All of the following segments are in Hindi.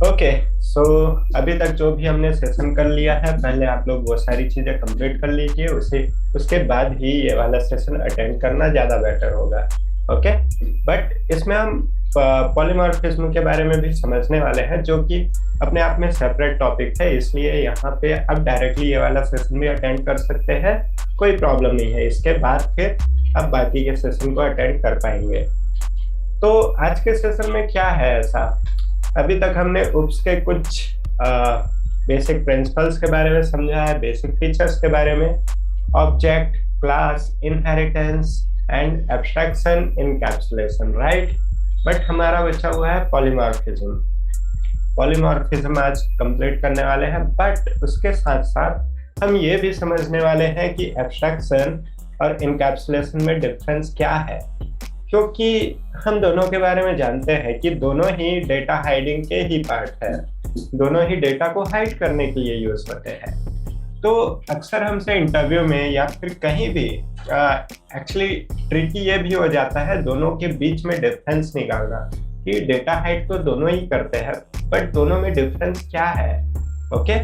ओके। सो अभी तक जो भी हमने सेशन कर लिया है, पहले आप लोग वो सारी चीजें कंप्लीट कर लीजिए, उसे उसके बाद ही ये वाला सेशन अटेंड करना ज्यादा बेटर होगा। ओके। बट इसमें हम पॉलीमॉर्फिज्म के बारे में भी समझने वाले हैं, जो कि अपने आप में सेपरेट टॉपिक है, इसलिए यहाँ पे आप डायरेक्टली ये वाला सेशन भी अटेंड कर सकते हैं, कोई प्रॉब्लम नहीं है। इसके बाद फिर आप बाकी के सेशन को अटेंड कर पाएंगे। तो आज के सेशन में क्या है ऐसा, अभी तक हमने उप्स के कुछ बेसिक प्रिंसिपल्स के बारे में समझा है, बेसिक फीचर्स के बारे में, object, class, inheritance and abstraction, encapsulation, right. But हमारा बचा हुआ है पॉलीमॉर्फिज्म। पॉलीमॉर्फिज्म आज कंप्लीट करने वाले हैं, बट उसके साथ साथ हम ये भी समझने वाले हैं कि एब्स्ट्रैक्शन और इनकैप्सुलेशन में डिफरेंस क्या है, क्योंकि हम दोनों के बारे में जानते हैं कि दोनों ही डेटा हाइडिंग के ही पार्ट है, दोनों ही डेटा को हाइड करने के लिए यूज होते हैं। तो अक्सर हमसे इंटरव्यू में या फिर कहीं भी एक्चुअली ट्रिकी ये भी हो जाता है दोनों के बीच में डिफरेंस निकालना, कि डेटा हाइड तो दोनों ही करते हैं, बट दोनों में डिफरेंस क्या है। ओके,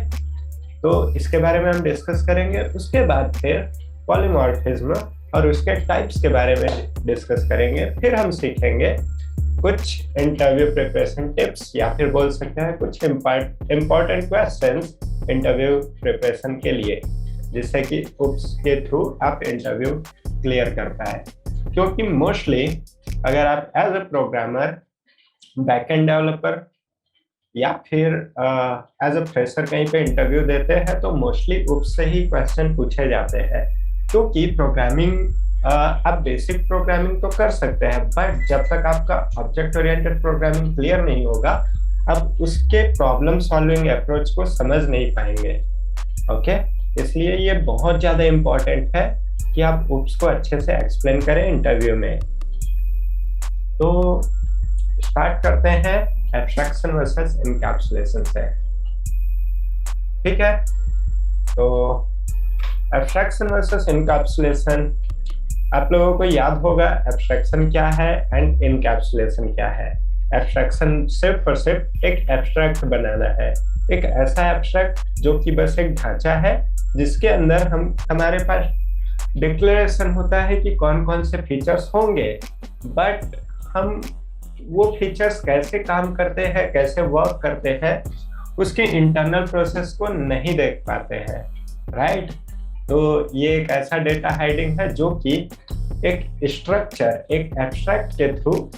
तो इसके बारे में हम डिस्कस करेंगे। उसके बाद फिर पॉलीमॉर्फिज्म और उसके टाइप्स के बारे में डिस्कस करेंगे। फिर हम सीखेंगे कुछ इंटरव्यू प्रिपरेशन टिप्स, या फिर बोल सकते हैं कुछ इम्पोर्टेंट क्वेश्चंस इंटरव्यू प्रिपरेशन के लिए, जिससे कि उप्स के थ्रू आप इंटरव्यू क्लियर कर पाए। क्योंकि मोस्टली अगर आप as a programmer, backend developer या फिर एज अ फ्रेशर कहीं पे इंटरव्यू देते हैं, तो मोस्टली उप्स से ही क्वेश्चन पूछे जाते हैं। क्योंकि प्रोग्रामिंग आप बेसिक प्रोग्रामिंग तो कर सकते हैं, बट जब तक आपका ऑब्जेक्ट ओरिएंटेड प्रोग्रामिंग क्लियर नहीं होगा, आप उसके प्रॉब्लम सॉल्विंग अप्रोच को समझ नहीं पाएंगे। ओके, इसलिए ये बहुत ज़्यादा इम्पोर्टेंट है कि आप उप्स को अच्छे से एक्सप्लेन करें इंटरव्यू में। तो स्टार्ट करते हैं एब्स्ट्रैक्शन वर्सेस इनकैप्सुलेशन से। ठीक है, तो एब्स्ट्रैक्शन वर्सेस इनकैप्सुलेशन, आप लोगों को याद होगा एब्स्ट्रैक्शन क्या है एंड इनकैप्सुलेशन क्या है। एब्स्ट्रैक्शन सिर्फ और सिर्फ एक एब्स्ट्रैक्ट बनाना है, एक ऐसा एब्स्ट्रैक्ट जो कि बस एक ढांचा है, जिसके अंदर हमारे पास डिक्लेरेशन होता है कि कौन कौन से फीचर्स होंगे, बट हम वो फीचर्स कैसे काम करते हैं, कैसे वर्क करते हैं, उसके इंटरनल प्रोसेस को नहीं देख पाते हैं, राइट। तो ये एक ऐसा डेटा हाइडिंग है जो कि एक स्ट्रक्चर, एक एब्स्ट्रैक्ट के थ्रू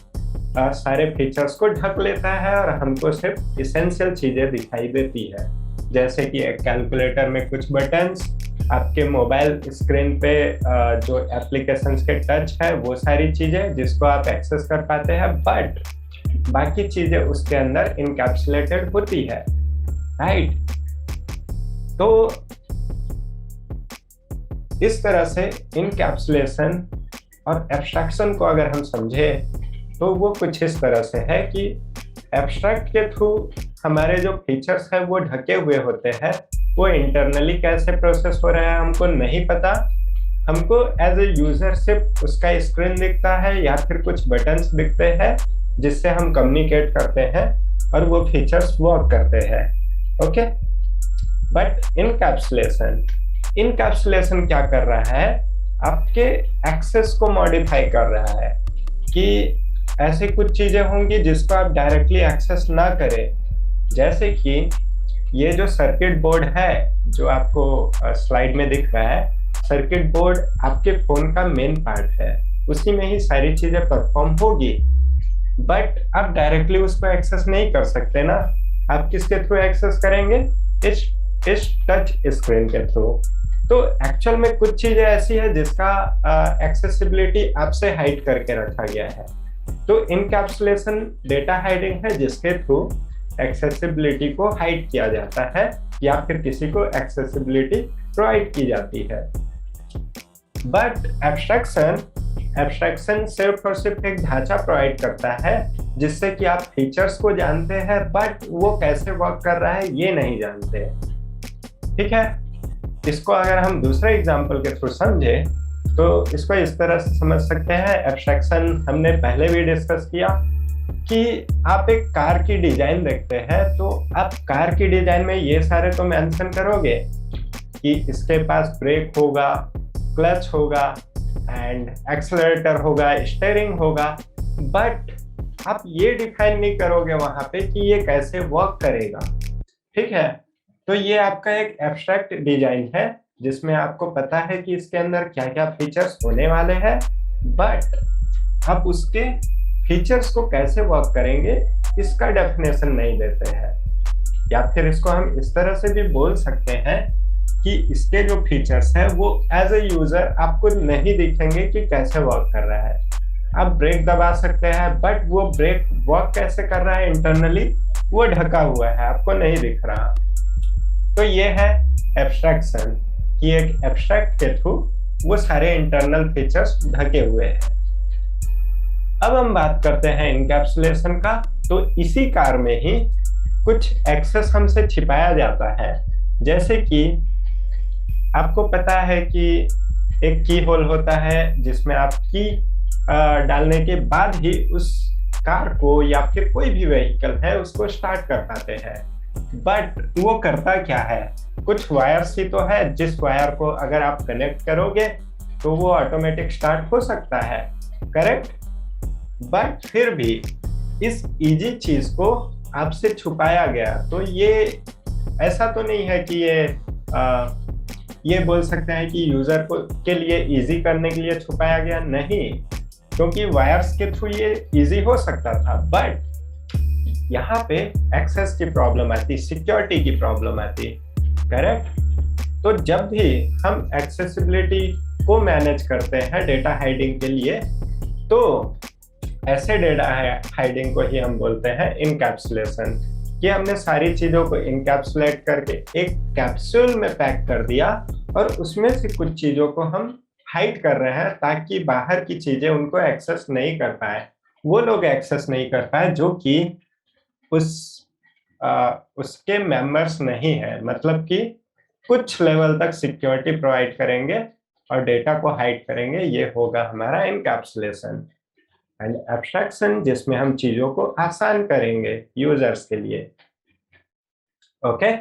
सारे फीचर्स को ढक लेता है और हमको सिर्फ इसेंशियल चीजें दिखाई देती है, जैसे कि एक कैलकुलेटर में कुछ बटन्स, आपके मोबाइल स्क्रीन पे जो एप्लीकेशंस के टच है, वो सारी चीजें जिसको आप एक्सेस कर पाते हैं, बट बाकी चीजें उसके अंदर इनकैप्सुलेटेड होती है, राइट। तो इस तरह से इनकैप्सुलेशन और एब्स्ट्रैक्शन को अगर हम समझे तो वो कुछ इस तरह से है कि एब्स्ट्रैक्ट के थ्रू हमारे जो फीचर्स हैं वो ढके हुए होते हैं, वो इंटरनली कैसे प्रोसेस हो रहा है हमको नहीं पता। हमको एज ए यूजर सिर्फ उसका स्क्रीन दिखता है या फिर कुछ बटन्स दिखते हैं जिससे हम कम्युनिकेट करते हैं और वो फीचर्स वर्क करते हैं। ओके, बट इनकैप्सुलेशन क्या कर रहा है, आपके एक्सेस को मॉडिफाई कर रहा है, कि ऐसे कुछ चीजें होंगी जिसको आप डायरेक्टली एक्सेस ना करें। जैसे कि ये जो सर्किट बोर्ड है जो आपको स्लाइड में दिख रहा है, सर्किट बोर्ड आपके फोन का मेन पार्ट है, उसी में ही सारी चीजें परफॉर्म होगी, बट आप डायरेक्टली उसको एक्सेस नहीं कर सकते ना। आप किसके थ्रू एक्सेस करेंगे, इस टच स्क्रीन के थ्रू। तो एक्चुअल में कुछ चीजें ऐसी है जिसका एक्सेसिबिलिटी आपसे हाइड करके रखा गया है। तो इनकैप्सुलेशन डेटा हाइडिंग है जिसके थ्रू एक्सेसिबिलिटी को हाइड किया जाता है या फिर किसी को एक्सेसिबिलिटी प्रोवाइड की जाती है। बट एब्स्ट्रैक्शन सिर्फ और सिर्फ एक ढांचा प्रोवाइड करता है जिससे कि आप फीचर्स को जानते हैं, बट वो कैसे वर्क कर रहा है ये नहीं जानते। ठीक है, इसको अगर हम दूसरे एग्जांपल के थ्रू समझे तो इसको इस तरह से समझ सकते हैं। एब्स्ट्रैक्शन हमने पहले भी डिस्कस किया कि आप एक कार की डिजाइन देखते हैं, तो आप कार की डिजाइन में ये सारे तो मेंशन करोगे कि इसके पास ब्रेक होगा, क्लच होगा एंड एक्सेलरेटर होगा, स्टीयरिंग होगा, बट आप ये डिफाइन नहीं करोगे वहां पे कि ये कैसे वर्क करेगा। ठीक है, तो ये आपका एक एब्स्ट्रैक्ट डिजाइन है जिसमें आपको पता है कि इसके अंदर क्या क्या फीचर्स होने वाले हैं, बट आप उसके फीचर्स को कैसे वर्क करेंगे इसका डेफिनेशन नहीं देते हैं। या फिर इसको हम इस तरह से भी बोल सकते हैं कि इसके जो फीचर्स हैं वो एज ए यूजर आपको नहीं दिखेंगे कि कैसे वर्क कर रहा है। आप ब्रेक दबा सकते हैं, बट वो ब्रेक वर्क कैसे कर रहा है इंटरनली वो ढका हुआ है, आपको नहीं दिख रहा। तो ये है एब्स्ट्रैक्शन, कि एक एब्स्ट्रैक्ट के थ्रू वो सारे इंटरनल फीचर्स ढके हुए हैं। अब हम बात करते हैं इनकैप्सुलेशन का। तो इसी कार में ही कुछ एक्सेस हमसे छिपाया जाता है, जैसे कि आपको पता है कि एक की होल होता है जिसमें आप की डालने के बाद ही उस कार को या फिर कोई भी व्हीकल है उसको स्टार्ट कर पाते हैं। बट वो करता क्या है, कुछ वायर्स ही तो है जिस वायर को अगर आप कनेक्ट करोगे तो वो ऑटोमेटिक स्टार्ट हो सकता है, करेक्ट। बट फिर भी इस इजी चीज को आपसे छुपाया गया। तो ये ऐसा तो नहीं है कि ये बोल सकते हैं कि यूजर को के लिए इजी करने के लिए छुपाया गया, नहीं, क्योंकि वायर्स के थ्रू ये इजी हो सकता था। बट यहाँ पे एक्सेस की प्रॉब्लम आती, सिक्योरिटी की प्रॉब्लम आती, करेक्ट। तो जब भी हम एक्सेसिबिलिटी को मैनेज करते हैं डेटा हाइडिंग के लिए, तो ऐसे डेटा हाइडिंग को ही हम बोलते हैं इनकैप्सुलेशन, कि हमने सारी चीजों को इनकैप्सुलेट करके एक कैप्सूल में पैक कर दिया और उसमें से कुछ चीजों को हम हाइड कर रहे हैं ताकि बाहर की चीजें उनको एक्सेस नहीं कर पाए, वो लोग एक्सेस नहीं कर पाए जो कि उसके मेंबर्स नहीं है। मतलब कि कुछ लेवल तक सिक्योरिटी प्रोवाइड करेंगे और डेटा को हाइड करेंगे, ये होगा हमारा इनकैप्सुलेशन। एंड एब्स्ट्रैक्शन जिसमें हम चीजों को आसान करेंगे यूजर्स के लिए। ओके,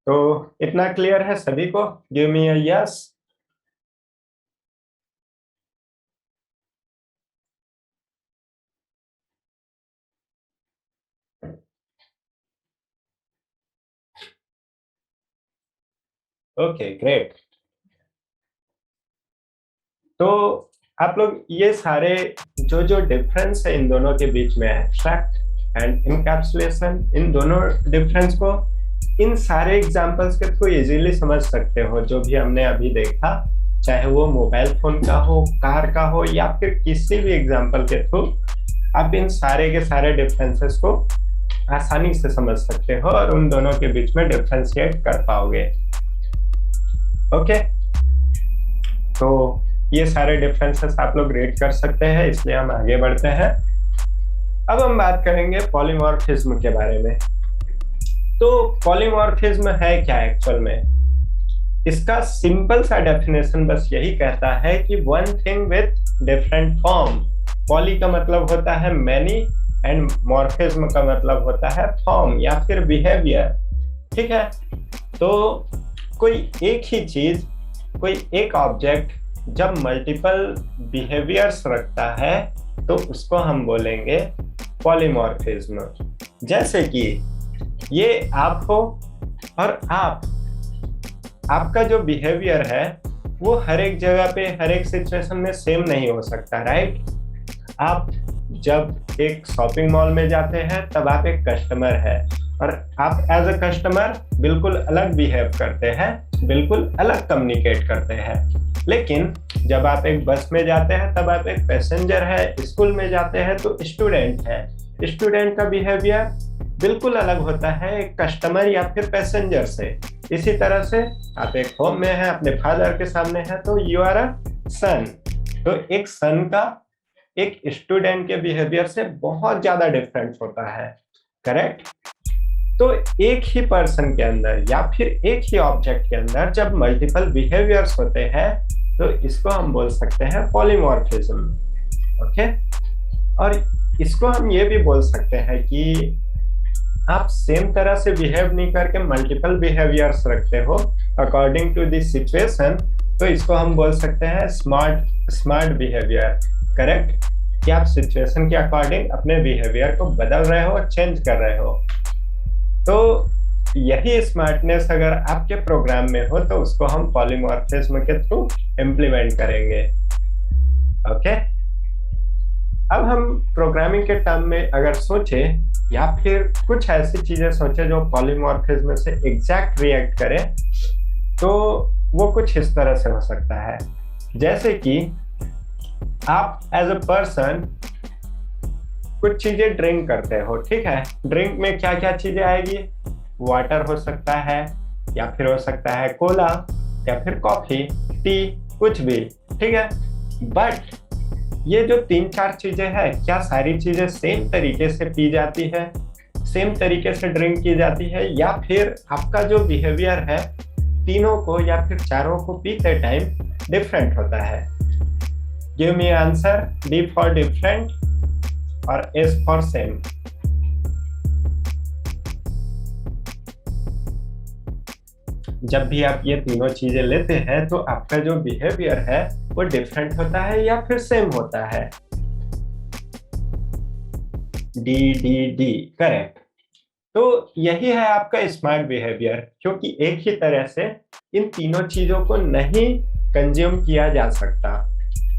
तो इतना क्लियर है सभी को? Give me a yes. Okay, great. तो आप लोग ये सारे जो डिफरेंस है इन दोनों के बीच में, एब्स्ट्रैक्ट एंड इनकैप्सुलेशन, इन दोनों डिफरेंस को इन सारे एग्जांपल्स के थ्रू इजीली समझ सकते हो जो भी हमने अभी देखा, चाहे वो मोबाइल फोन का हो, कार का हो, या फिर किसी भी एग्जांपल के थ्रू आप इन सारे के सारे डिफरेंसेस को आसानी से समझ सकते हो और उन दोनों के बीच में डिफरेंशिएट कर पाओगे। ओके, तो ये सारे डिफरेंसेस आप लोग रेट कर सकते हैं, इसलिए हम आगे बढ़ते हैं। अब हम बात करेंगे पॉलीमॉर्फिज्म के बारे में। तो पॉलीमॉर्फिज्म है क्या एक्चुअल में? इसका सिंपल सा डेफिनेशन बस यही कहता है कि one thing with different form. Poly का मतलब होता है मैनी एंड मॉर्फिज्म का मतलब होता है फॉर्म या फिर बिहेवियर। ठीक है, तो कोई एक ही चीज, कोई एक ऑब्जेक्ट जब मल्टीपल बिहेवियर्स रखता है तो उसको हम बोलेंगे पॉलीमॉर्फिज्म। जैसे कि ये आप हो और आपका जो बिहेवियर है वो हर एक जगह पे हर एक सिचुएशन में सेम नहीं हो सकता, राइट। आप जब एक शॉपिंग मॉल में जाते हैं तब आप एक कस्टमर है और आप एज अ कस्टमर बिल्कुल अलग बिहेव करते हैं, बिल्कुल अलग कम्युनिकेट करते हैं। लेकिन जब आप एक बस में जाते हैं तब आप एक पैसेंजर है, स्कूल में जाते हैं तो स्टूडेंट है, स्टूडेंट का बिहेवियर बिल्कुल अलग होता है एक कस्टमर या फिर पैसेंजर से। इसी तरह से आप एक होम में हैं, अपने फादर के सामने हैं तो यू आर अ सन। तो एक सन का एक स्टूडेंट के बिहेवियर से बहुत ज्यादा डिफरेंस होता है, करेक्ट। तो एक ही पर्सन के अंदर या फिर एक ही ऑब्जेक्ट के अंदर जब मल्टीपल बिहेवियर्स होते हैं तो इसको हम बोल सकते हैं पॉलीमॉर्फिज्म। ओके, और इसको हम ये भी बोल सकते हैं कि आप सेम तरह से बिहेव नहीं करके मल्टीपल बिहेवियर्स रखते हो अकॉर्डिंग टू दिस सिचुएशन, तो इसको हम बोल सकते हैं स्मार्ट स्मार्ट बिहेवियर। करेक्ट, कि आप सिचुएशन के अकॉर्डिंग अपने बिहेवियर को बदल रहे हो, चेंज कर रहे हो। तो यही स्मार्टनेस अगर आपके प्रोग्राम में हो तो उसको हम पॉलीमॉर्फिज्म के थ्रू इम्प्लीमेंट करेंगे। ओके, अब हम प्रोग्रामिंग के टर्म में अगर सोचे या फिर कुछ ऐसी चीजें सोचे जो पॉलीमॉर्फिज्म से एग्जैक्ट रिएक्ट करे, तो वो कुछ इस तरह से हो सकता है। जैसे कि आप एज अ पर्सन कुछ चीजें ड्रिंक करते हो, ठीक है। ड्रिंक में क्या क्या चीजें आएगी? वाटर हो सकता है, या फिर हो सकता है कोला, या फिर कॉफी, टी, कुछ भी, ठीक है। बट ये जो 3-4 चीजें हैं, क्या सारी चीजें सेम तरीके से पी जाती है, सेम तरीके से ड्रिंक की जाती है, या फिर आपका जो बिहेवियर है तीनों को या फिर चारों को पीते टाइम डिफरेंट होता है? Give me answer. D for different और एस फॉर सेम। जब भी आप ये तीनों चीजें लेते हैं तो आपका जो बिहेवियर है वो डिफरेंट होता है या फिर सेम होता है? D D D, correct. तो यही है आपका स्मार्ट बिहेवियर, क्योंकि एक ही तरह से इन तीनों चीजों को नहीं कंज्यूम किया जा सकता।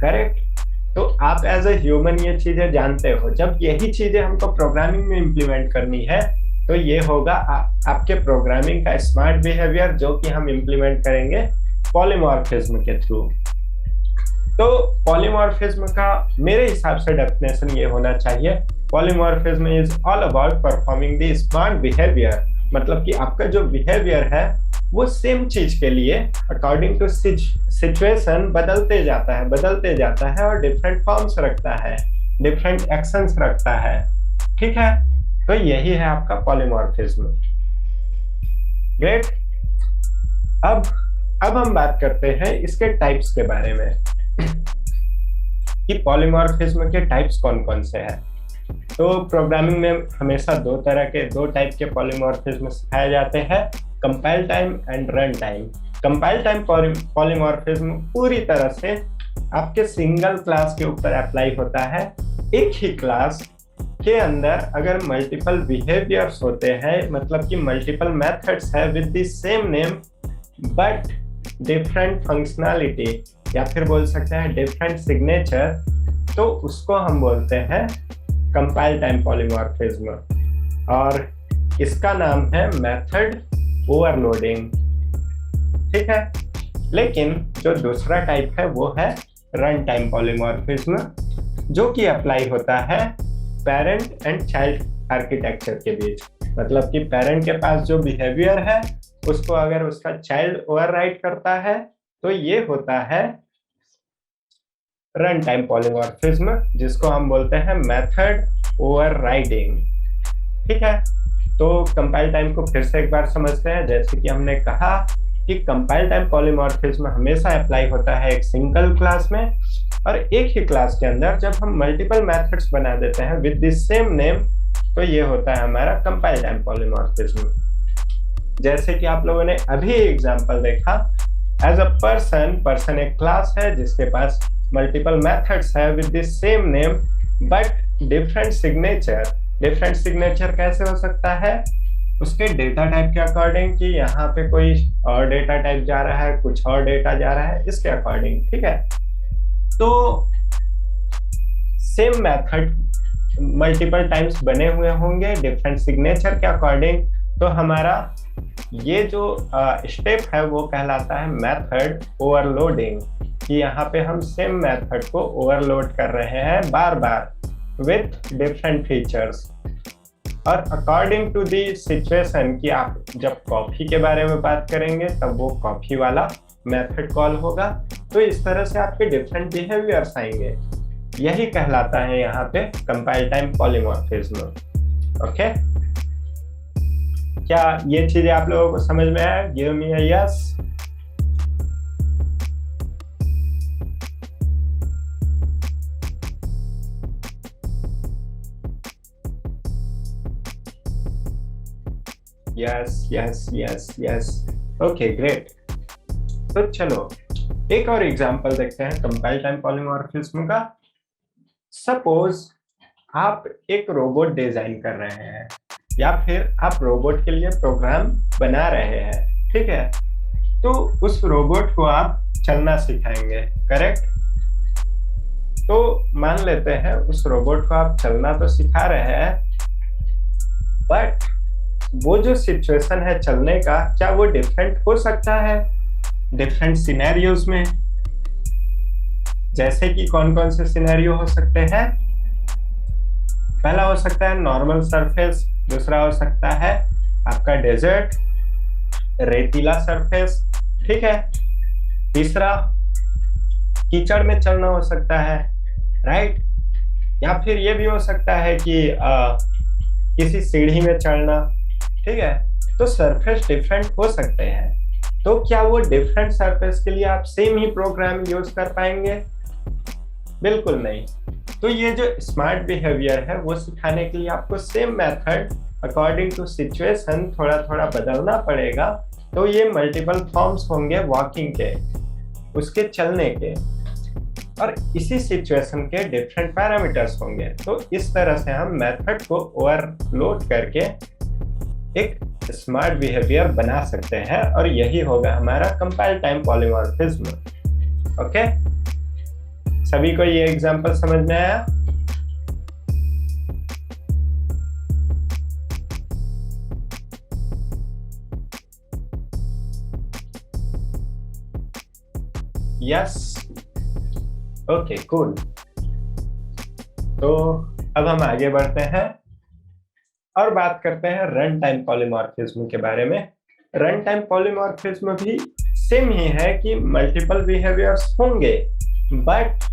करेक्ट, तो आप एज ए ह्यूमन ये चीजें जानते हो। जब यही चीजें हमको प्रोग्रामिंग में इम्प्लीमेंट करनी है तो ये होगा आपके प्रोग्रामिंग का स्मार्ट बिहेवियर, जो कि हम इम्प्लीमेंट करेंगे पॉलीमॉर्फिज्म के थ्रू। तो पॉलीमॉर्फिज्म का मेरे हिसाब से डेफिनेशन ये होना चाहिए, polymorphism is all about performing the smart behaviour. मतलब कि आपका जो बिहेवियर है वो सेम चीज के लिए अकॉर्डिंग टू सिचुएशन बदलते जाता है और डिफरेंट फॉर्म्स रखता है, डिफरेंट एक्शंस रखता है, ठीक है। तो यही है आपका पॉलीमॉर्फिज्म। ग्रेट। अब हम बात करते हैं इसके टाइप्स के बारे में कि पॉलीमॉर्फिज्म के टाइप्स कौन कौन से हैं। तो प्रोग्रामिंग में हमेशा दो टाइप के पॉलीमॉर्फिज्म सिखाए जाते हैं, compile time and run time. Compile time polymorphism पूरी तरह से आपके सिंगल क्लास के ऊपर अप्लाई होता है। एक ही क्लास के अंदर अगर मल्टीपल बिहेवियर्स होते हैं, मतलब कि मल्टीपल मेथड्स है with the same name but different functionality, या फिर बोल सकते हैं डिफरेंट सिग्नेचर, तो उसको हम बोलते हैं कंपाइल टाइम पॉलीमॉर्फिज्म, और इसका नाम है मेथड ओवरलोडिंग, ठीक है। लेकिन जो दूसरा टाइप है वो है रन टाइम पॉलीमॉर्फिज्म, जो कि अप्लाई होता है पेरेंट एंड चाइल्ड आर्किटेक्चर के बीच। मतलब कि पेरेंट के पास जो बिहेवियर है उसको अगर उसका चाइल्ड ओवरराइड करता है तो ये होता है रन टाइम पॉलीमॉर्फिज्म, जिसको हम बोलते हैं मेथड ओवरराइडिंग, ठीक है। तो कंपाइल टाइम को फिर से एक बार समझते हैं। जैसे कि हमने कहा कि कंपाइल टाइम पॉलीमॉर्फिज्म हमेशा अप्लाई होता है एक सिंगल क्लास में, और एक ही क्लास के अंदर जब हम मल्टीपल मेथड्स बना देते हैं विद द सेम नेम, तो ये होता है हमारा कंपाइल टाइम पॉलीमॉर्फिज्म। जैसे कि आप लोगों ने अभी एग्जांपल देखा, एज अ पर्सन एक क्लास है जिसके पास मल्टीपल मेथड्स है with the same name but different signature. Different signature कैसे हो सकता है? उसके डेटा टाइप के अकॉर्डिंग, कि यहाँ पे कोई और डेटा टाइप जा रहा है, कुछ और डेटा जा रहा है, इसके अकॉर्डिंग, ठीक है। तो सेम मेथड मल्टीपल टाइम्स बने हुए होंगे डिफरेंट सिग्नेचर के अकॉर्डिंग, तो हमारा ये जो स्टेप है वो कहलाता है मेथड ओवरलोडिंग, कि यहाँ पे हम सेम मेथड को ओवरलोड कर रहे हैं बार बार विथ डिफरेंट फीचर्स। और अकॉर्डिंग टू दी सिचुएशन, कि आप जब कॉफी के बारे में बात करेंगे तब वो कॉफी वाला मेथड कॉल होगा, तो इस तरह से आपके डिफरेंट बिहेवियर्स आएंगे। यही कहलाता है यहाँ पे कंपाइल टाइम पॉलीमॉर्फिज्म। ओके, क्या ये चीजें आप लोगों को समझ में आया? Give me a yes. Yes yes yes yes. Okay great. तो चलो एक और एग्जांपल देखते हैं कंपाइल टाइम पॉलीमॉर्फिज्म का। सपोज आप एक रोबोट डिजाइन कर रहे हैं या फिर आप रोबोट के लिए प्रोग्राम बना रहे हैं, ठीक है। तो उस रोबोट को आप चलना सिखाएंगे, करेक्ट। तो मान लेते हैं उस रोबोट को आप चलना तो सिखा रहे हैं, बट वो जो सिचुएशन है चलने का, क्या वो डिफरेंट हो सकता है डिफरेंट सिनेरियोज में? जैसे कि कौन कौन से सिनेरियो हो सकते हैं? पहला हो सकता है नॉर्मल सरफेस, दूसरा हो सकता है आपका डेजर्ट, रेतीला सरफेस, ठीक है। तीसरा कीचड़ में चलना हो सकता है, राइट। या फिर ये भी हो सकता है कि किसी सीढ़ी में चढ़ना, ठीक है। तो सरफेस डिफरेंट हो सकते हैं। तो क्या वो डिफरेंट सरफेस के लिए आप सेम ही प्रोग्राम यूज कर पाएंगे? बिल्कुल नहीं। तो ये जो स्मार्ट बिहेवियर है वो सिखाने के लिए आपको same method according to situation थोड़ा थोड़ा बदलना पड़ेगा। तो ये मल्टीपल फॉर्म्स होंगे वॉकिंग के, उसके चलने के, और इसी सिचुएशन के डिफरेंट पैरामीटर्स होंगे। तो इस तरह से हम मेथड को ओवरलोड करके एक स्मार्ट बिहेवियर बना सकते हैं, और यही होगा हमारा कंपाइल टाइम पॉलीमॉर्फिज्म। ओके, सभी को ये एग्जांपल समझ में आया? Yes, okay cool. तो अब हम आगे बढ़ते हैं और बात करते हैं रन टाइम पॉलीमॉर्फिज्म के बारे में। रन टाइम पॉलीमॉर्फिज्म भी सेम ही है कि मल्टीपल बिहेवियर्स होंगे, बट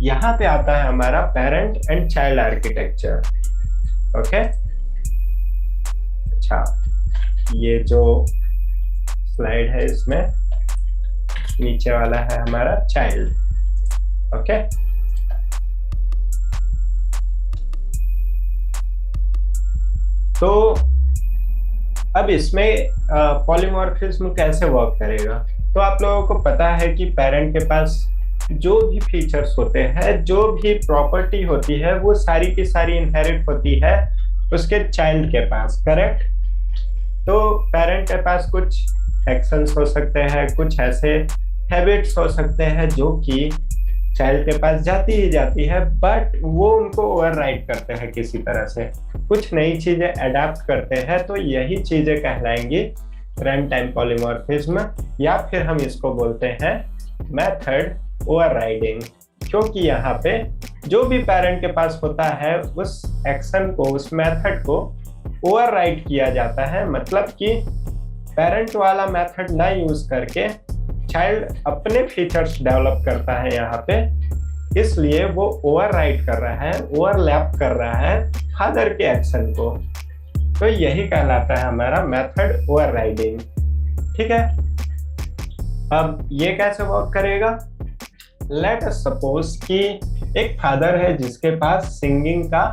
यहां पे आता है हमारा parent and child architecture. Okay, अच्छा, ये जो स्लाइड है इसमें नीचे वाला है हमारा चाइल्ड। ओके, तो अब इसमें पॉलीमॉर्फिज्म कैसे वर्क करेगा? तो आप लोगों को पता है कि पेरेंट के पास जो भी फीचर्स होते हैं, जो भी प्रॉपर्टी होती है, वो सारी की सारी इनहेरिट होती है उसके चाइल्ड के पास, करेक्ट। तो पेरेंट के पास कुछ एक्शंस हो सकते हैं, कुछ ऐसे हैबिट्स हो सकते हैं जो कि चाइल्ड के पास जाती ही जाती है, बट वो उनको ओवरराइड करते हैं किसी तरह से, कुछ नई चीजें अडॉप्ट करते हैं। तो यही चीजें कहलाएंगी रन टाइम पॉलीमॉर्फिज्म, या फिर हम इसको बोलते हैं मेथड ओवरराइडिंग, क्योंकि यहाँ पे जो भी पेरेंट के पास होता है उस एक्शन को, उस मेथड को ओवरराइड किया जाता है। मतलब कि पेरेंट वाला मेथड ना यूज करके चाइल्ड अपने फीचर्स डेवलप करता है यहाँ पे, इसलिए वो ओवरराइड कर रहा है, ओवरलैप कर रहा है फादर के एक्शन को। तो यही कहलाता है हमारा मेथड ओवरराइडिंग, ठीक है। अब ये कैसे वर्क करेगा? लेट अस सपोज कि एक फादर है जिसके पास सिंगिंग का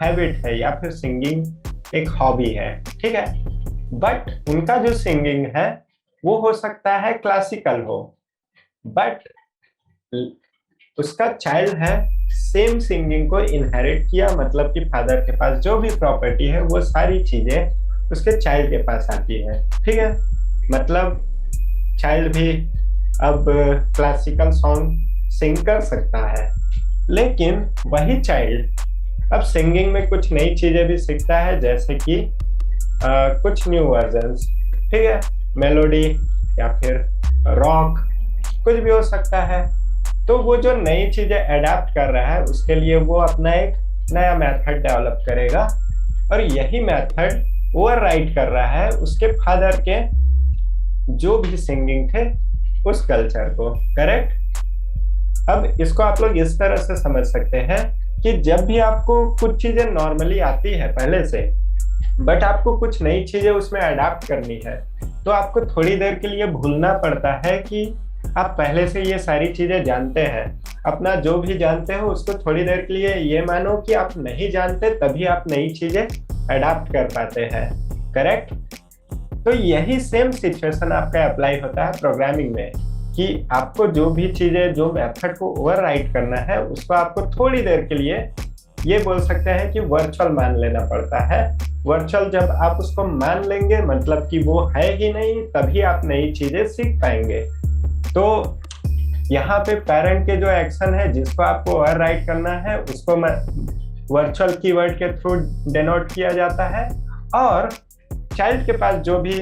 हैबिट है या फिर सिंगिंग एक हॉबी है, ठीक है। बट उनका जो सिंगिंग है वो हो सकता है क्लासिकल हो, बट उसका चाइल्ड है सेम सिंगिंग को इनहेरिट किया, मतलब कि फादर के पास जो भी प्रॉपर्टी है वो सारी चीजें उसके चाइल्ड के पास आती है, ठीक है। मतलब चाइल्ड भी अब क्लासिकल सॉन्ग सिंग कर सकता है, लेकिन वही चाइल्ड अब सिंगिंग में कुछ नई चीजें भी सीखता है, जैसे कि कुछ न्यू वर्जन्स, ठीक है, मेलोडी या फिर रॉक, कुछ भी हो सकता है। तो वो जो नई चीजें अडॉप्ट कर रहा है उसके लिए वो अपना एक नया मेथड डेवलप करेगा, और यही मेथड ओवरराइड कर रहा है उसके फादर के जो भी सिंगिंग थे उस कल्चर को, करेक्ट। अब इसको आप लोग इस तरह से समझ सकते हैं कि जब भी आपको कुछ चीजें नॉर्मली आती है पहले से, बट आपको कुछ नई चीजें उसमें अडॉप्ट करनी है, तो आपको थोड़ी देर के लिए भूलना पड़ता है कि आप पहले से ये सारी चीजें जानते हैं। अपना जो भी जानते हो उसको थोड़ी देर के लिए ये मानो कि आप नहीं जानते, तभी आप नई चीजें अडॉप्ट कर पाते हैं, करेक्ट। तो यही सेम सिचुएशन आपका अप्लाई होता है प्रोग्रामिंग में, कि आपको जो भी चीजें, जो मेथड को ओवरराइड करना है, उसको आपको थोड़ी देर के लिए ये बोल सकते हैं कि वर्चुअल मान लेना पड़ता है। वर्चुअल जब आप उसको मान लेंगे, मतलब कि वो है ही नहीं, तभी आप नई चीजें सीख पाएंगे। तो यहाँ पे पेरेंट के जो एक्शन है जिसको आपको ओवरराइड करना है, उसको वर्चुअल कीवर्ड के थ्रू डिनोट किया जाता है, और चाइल्ड के पास जो भी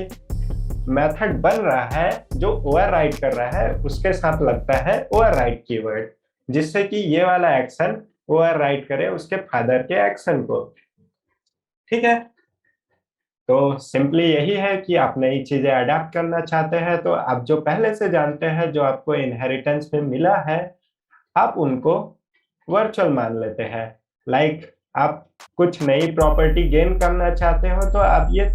मेथड बन रहा है जो ओवरराइड कर रहा है, उसके साथ लगता है ओवरराइड कीवर्ड, जिससे कि ये वाला एक्शन ओवरराइड करे उसके फादर के एक्शन को। ठीक है, तो सिंपली यही है कि आप नई चीजें अडॉप्ट करना चाहते हैं, तो आप जो पहले से जानते हैं, जो आपको इनहेरिटेंस में मिला है, आप उनको वर्चुअल मान लेते हैं। लाइक आप कुछ नई प्रॉपर्टी गेन करना चाहते हो, तो आप ये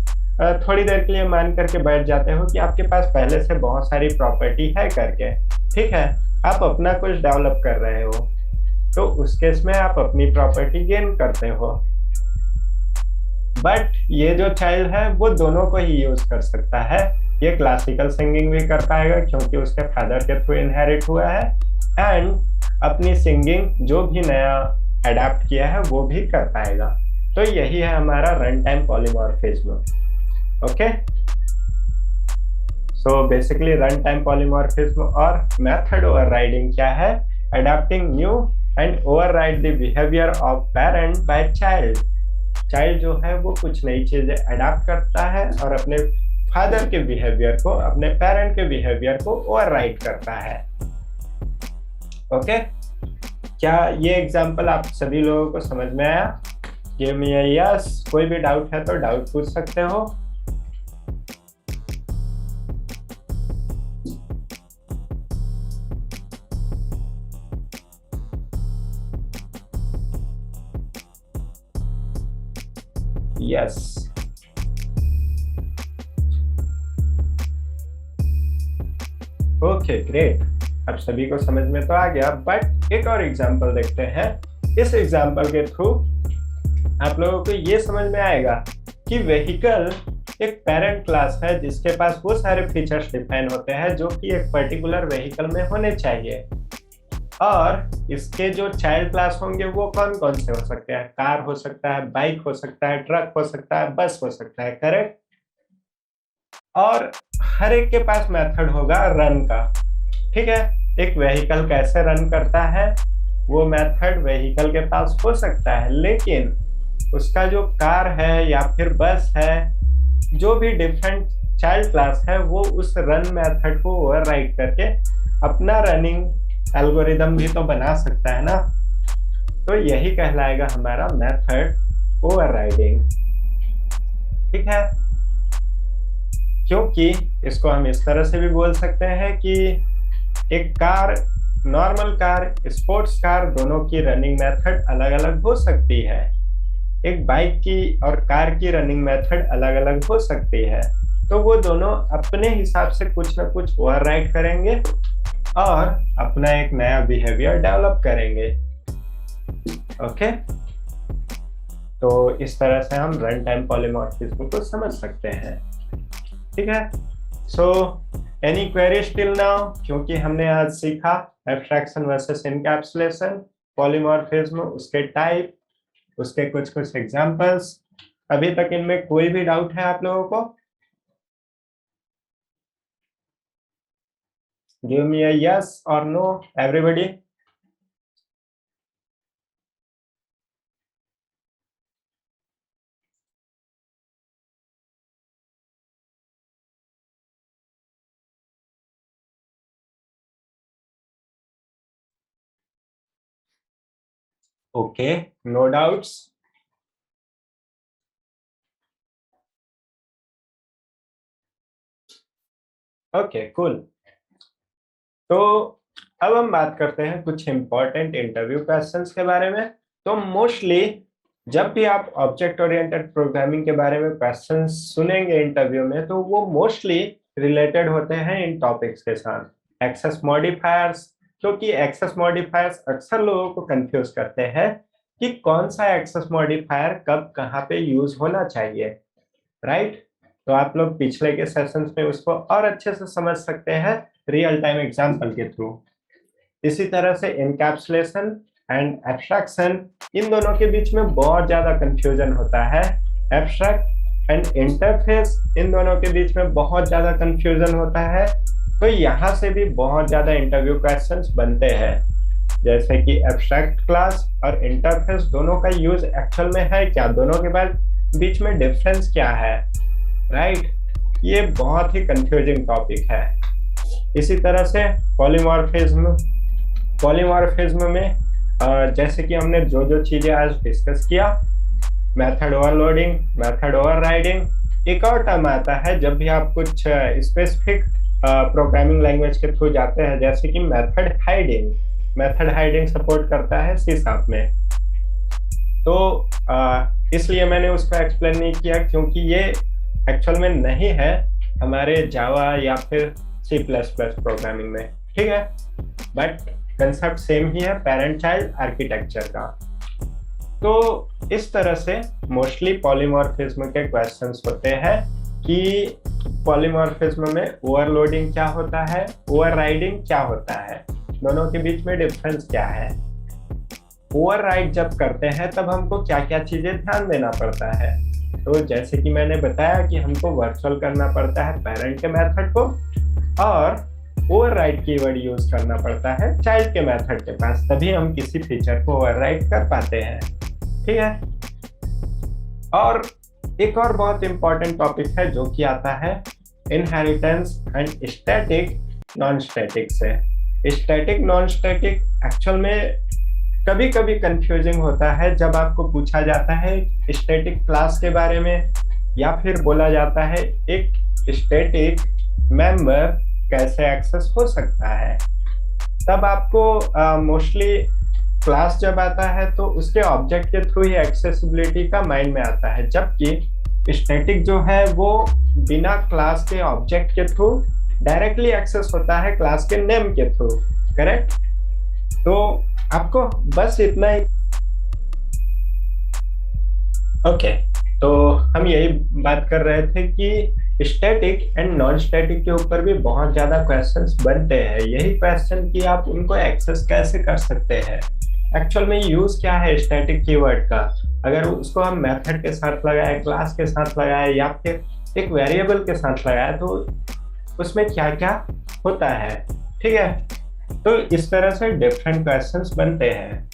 थोड़ी देर के लिए मान करके बैठ जाते हो कि आपके पास पहले से बहुत सारी प्रॉपर्टी है करके। ठीक है, आप अपना कुछ डेवलप कर रहे हो, तो उस केस में आप अपनी प्रॉपर्टी गेन करते हो। बट ये जो चाइल्ड है वो दोनों को ही यूज कर सकता है। ये क्लासिकल सिंगिंग भी कर पाएगा क्योंकि उसके फादर के थ्रू इनहेरिट हुआ है, एंड अपनी सिंगिंग जो भी नया अडॉप्ट किया है वो भी कर पाएगा। तो यही है हमारा run time polymorphism. Okay, so basically run time polymorphism और मेथड ओवरराइडिंग क्या है? Adopting new and override the behaviour of parent by child. Child जो है वो कुछ नई चीजें अडॉप्ट करता है और अपने फादर के बिहेवियर को, अपने पेरेंट के बिहेवियर को ओवरराइड करता है। ओके, क्या ये एग्जांपल आप सभी लोगों को समझ में आया? Give me a yes. कोई भी डाउट है तो डाउट पूछ सकते हो। यस, ओके ग्रेट, अब सभी को समझ में तो आ गया। बट एक और एग्जांपल देखते हैं। इस एग्जांपल के थ्रू आप लोगों को ये समझ में आएगा कि व्हीकल एक पेरेंट क्लास है जिसके पास वो सारे फीचर्स डिफाइन होते हैं जो कि एक पर्टिकुलर व्हीकल में होने चाहिए, और इसके जो चाइल्ड क्लास होंगे वो कौन कौन से हो सकते हैं? कार हो सकता है, बाइक हो सकता है, ट्रक हो सकता है, बस हो सकता है। करेक्ट। और हर एक के पास मेथड होगा रन का। ठीक है, एक व्हीकल कैसे रन करता है वो मेथड व्हीकल के पास हो सकता है, लेकिन उसका जो कार है या फिर बस है, जो भी डिफरेंट चाइल्ड क्लास है, वो उस रन मेथड को ओवरराइड करके अपना रनिंग एल्गोरिदम भी तो बना सकता है ना। तो यही कहलाएगा हमारा मेथड ओवरराइडिंग। ठीक है, क्योंकि इसको हम इस तरह से भी बोल सकते हैं कि एक car, normal car, sports car, दोनों की रनिंग मेथड अलग अलग हो सकती है। एक बाइक की और कार की रनिंग मेथड अलग अलग हो सकती है, तो वो दोनों अपने हिसाब से कुछ ना कुछ ओवरराइड करेंगे और अपना एक नया बिहेवियर डेवलप करेंगे। ओके, तो इस तरह से हम रन टाइम पॉलीमॉर्फिज्म को समझ सकते हैं। ठीक है, so any queries till now? क्योंकि हमने आज सीखा एब्स्ट्रैक्शन वर्सेस एनकैप्सुलेशन, पॉलीमॉर्फिज्म, उसके टाइप, उसके कुछ कुछ एग्जांपल्स। अभी तक इनमें कोई भी डाउट है आप लोगों को? गिव मी अ यस और no everybody. Okay, no doubts. Okay cool. तो अब हम बात करते हैं कुछ इंपॉर्टेंट इंटरव्यू क्वेश्चंस के बारे में। तो मोस्टली जब भी आप ऑब्जेक्ट ओरिएंटेड प्रोग्रामिंग के बारे में क्वेश्चंस सुनेंगे इंटरव्यू में, तो वो मोस्टली रिलेटेड होते हैं इन टॉपिक्स के साथ। एक्सेस मॉडिफायर्स, क्योंकि एक्सेस मॉडिफायर्स अक्सर लोगों को कंफ्यूज करते हैं कि कौन सा एक्सेस मॉडिफायर कब कहाँ पे यूज होना चाहिए, राइट? तो आप लोग पिछले के सेशंस में उसको और अच्छे से समझ सकते हैं रियल टाइम एग्जाम्पल के थ्रू। इसी तरह से एनकैप्सुलेशन एंड एब्स्ट्रैक्शन, इन दोनों के बीच में बहुत ज्यादा कंफ्यूजन होता है। एब्स्ट्रैक्ट एंड इंटरफेस, इन दोनों के बीच में बहुत ज्यादा कंफ्यूजन होता है। तो यहाँ से भी बहुत ज्यादा इंटरव्यू क्वेश्चंस बनते हैं, जैसे कि एब्स्ट्रैक्ट क्लास और इंटरफेस दोनों का यूज एक्चुअल में है क्या, दोनों के बीच में डिफरेंस क्या है, राइट? ये बहुत ही कंफ्यूजिंग टॉपिक है। इसी तरह से पॉलीमॉर्फिज्म में जैसे कि हमने जो चीजें आज डिस्कस किया, मेथड ओवरलोडिंग, मेथड ओवरराइडिंग, एक और टर्म आता है जब भी आप कुछ स्पेसिफिक प्रोग्रामिंग लैंग्वेज के थ्रू जाते हैं, जैसे कि मेथड हाइडिंग सपोर्ट करता है C# में। तो इसलिए मैंने उसको एक्सप्लेन नहीं किया, क्योंकि ये एक्चुअल में नहीं है हमारे जावा या फिर C++ प्रोग्रामिंग में, ठीक है? बट कंसेप्ट सेम ही है, पेरेंट चाइल्ड आर्किटेक्चर का। तो इस तरह से मोस्टली पॉलीमॉर्फिज्म के क्वेश्चंस होते हैं कि पॉलीमॉर्फिज्म में ओवरलोडिंग क्या होता है, ओवरराइडिंग क्या होता है, दोनों के बीच में डिफरेंस क्या है। ओवरराइड जब करते हैं तब हमको क्या क्या चीजें ध्यान देना पड़ता है। तो जैसे कि मैंने बताया कि हमको वर्चुअल करना पड़ता है पेरेंट के मेथड को, और ओवरराइड कीवर्ड यूज करना पड़ता है चाइल्ड के मेथड के पास, तभी हम किसी फीचर को ओवरराइड कर पाते हैं, ठीक है? और एक और बहुत इंपॉर्टेंट टॉपिक है जो कि आता है inheritance and static non static से। स्टैटिक नॉन स्टैटिक एक्चुअल में कभी कभी कंफ्यूजिंग होता है जब आपको पूछा जाता है स्टैटिक क्लास के बारे में, या फिर बोला जाता है एक स्टैटिक मेंबर कैसे एक्सेस हो सकता है। तब आपको मोस्टली क्लास जब आता है तो उसके ऑब्जेक्ट के थ्रू ही एक्सेसिबिलिटी का माइंड में आता है, जबकि स्टैटिक जो है वो बिना क्लास के ऑब्जेक्ट के थ्रू डायरेक्टली एक्सेस होता है क्लास के नेम के थ्रू, करेक्ट? तो आपको बस इतना ही। ओके, तो हम यही बात कर रहे थे कि स्टैटिक एंड नॉन स्टैटिक के ऊपर भी बहुत ज्यादा क्वेश्चंस बनते हैं। यही क्वेश्चन कि आप उनको एक्सेस कैसे कर सकते हैं, एक्चुअल में यूज क्या है स्टैटिक कीवर्ड का, अगर उसको हम मेथड के साथ लगाए, क्लास के साथ लगाए, या फिर एक वेरिएबल के साथ लगाए, तो उसमें क्या क्या होता है, ठीक है? तो इस तरह से डिफरेंट क्वेश्चंस बनते हैं।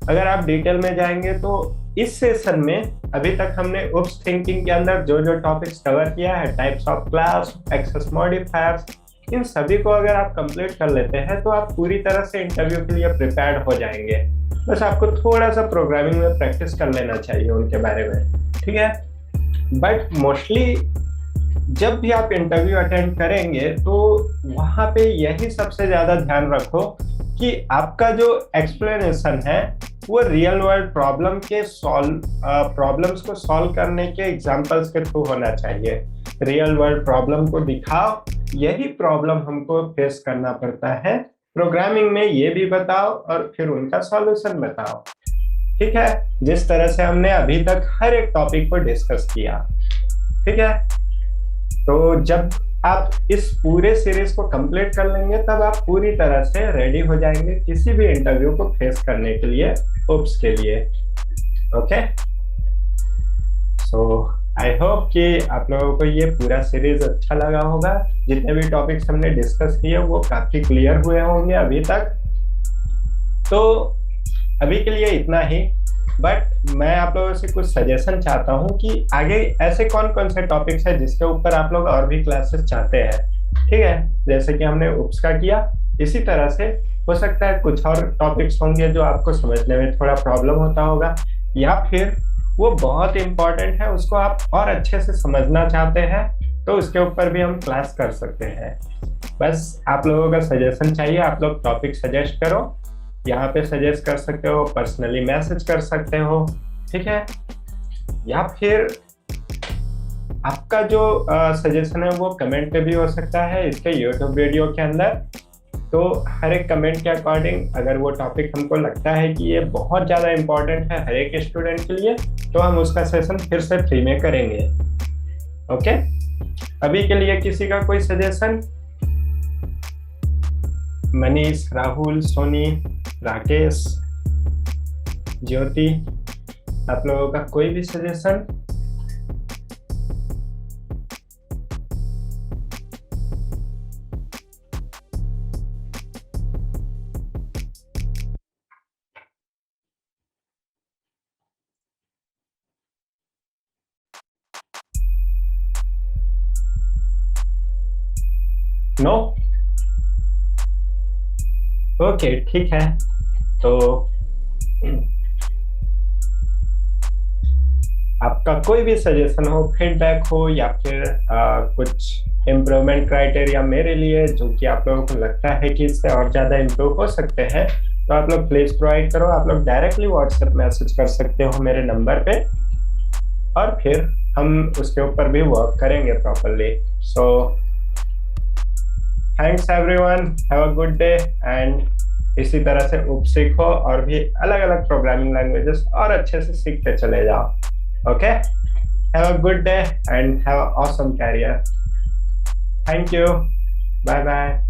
अगर आप डिटेल में जाएंगे तो इस सेशन में अभी तक हमने उप्स थिंकिंग के अंदर जो टॉपिक्स कवर किया है, types of class, access modifiers, इन सभी को अगर आप कंप्लीट कर लेते हैं तो आप पूरी तरह से इंटरव्यू के लिए प्रिपेयर्ड हो जाएंगे। बस आपको थोड़ा सा प्रोग्रामिंग में प्रैक्टिस कर लेना चाहिए उनके बारे में, ठीक है? बट मोस्टली जब भी आप इंटरव्यू अटेंड करेंगे तो वहाँ पे यही सबसे ज़्यादा ध्यान रखो कि आपका जो एक्सप्लेनेशन है वो रियल वर्ल्ड प्रॉब्लम्स को सॉल्व करने के एग्जांपल्स के थ्रू होना चाहिए। रियल वर्ल्ड प्रॉब्लम को दिखाओ, यही प्रॉब्लम हमको फेस करना पड़ता है प्रोग्रामिंग में, ये भी बताओ और फिर उनका सॉल्यूशन बताओ, ठीक है? जिस तरह से हमने अभी तक हर एक टॉपिक को डिस्कस किया, ठीक है? तो जब आप इस पूरे सीरीज को कंप्लीट कर लेंगे तब आप पूरी तरह से रेडी हो जाएंगे किसी भी इंटरव्यू को फेस करने के लिए, उप्स के लिए, ओके? सो आई होप कि आप लोगों को ये पूरा सीरीज अच्छा लगा होगा। जितने भी टॉपिक्स हमने डिस्कस किए वो काफी क्लियर हुए होंगे अभी तक। तो अभी के लिए इतना ही, बट मैं आप लोगों से कुछ सजेशन चाहता हूँ कि आगे ऐसे कौन कौन से टॉपिक्स हैं जिसके ऊपर आप लोग और भी क्लासेस चाहते हैं, ठीक है? जैसे कि हमने उप्स का किया, इसी तरह से हो सकता है कुछ और टॉपिक्स होंगे जो आपको समझने में थोड़ा प्रॉब्लम होता होगा, या फिर वो बहुत इंपॉर्टेंट है, उसको आप और अच्छे से समझना चाहते हैं, तो उसके ऊपर भी हम क्लास कर सकते हैं। बस आप लोगों का सजेशन चाहिए, आप लोग टॉपिक सजेस्ट करो, यहाँ पे सजेस्ट कर सकते हो, पर्सनली मैसेज कर सकते हो, ठीक है? या फिर आपका जो सजेशन है वो कमेंट पे भी हो सकता है इसके यूट्यूब वीडियो के अंदर। तो हर एक कमेंट के अकॉर्डिंग अगर वो टॉपिक हमको लगता है कि ये बहुत ज़्यादा इम्पोर्टेंट है हर एक स्टूडेंट के लिए, तो हम उसका सेशन फिर से फ्री में करेंगे, ओके, अभी के लिए किसी का कोई सजेशन? मनीष, राहुल, सोनी, राकेश, ज्योति, आप लोगों का कोई भी सजेशन? नो? ओके, ठीक है। तो आपका कोई भी सजेशन हो, फीडबैक हो, या फिर कुछ इम्प्रूवमेंट क्राइटेरिया मेरे लिए जो कि आप लोगों को लगता है कि इससे और ज़्यादा इम्प्रूव हो सकते हैं, तो आप लोग प्लीज़ प्रोवाइड करो। आप लोग डायरेक्टली व्हाट्सएप मैसेज कर सकते हो मेरे नंबर पे, और फिर हम उसके ऊपर भी वर्क करेंगे properly. So thanks everyone, have a good day, and इसी तरह से उप सीखो और भी अलग अलग प्रोग्रामिंग लैंग्वेजेस और अच्छे से सीखते चले जाओ। Okay, have a good day and have a awesome career. Thank you, bye bye.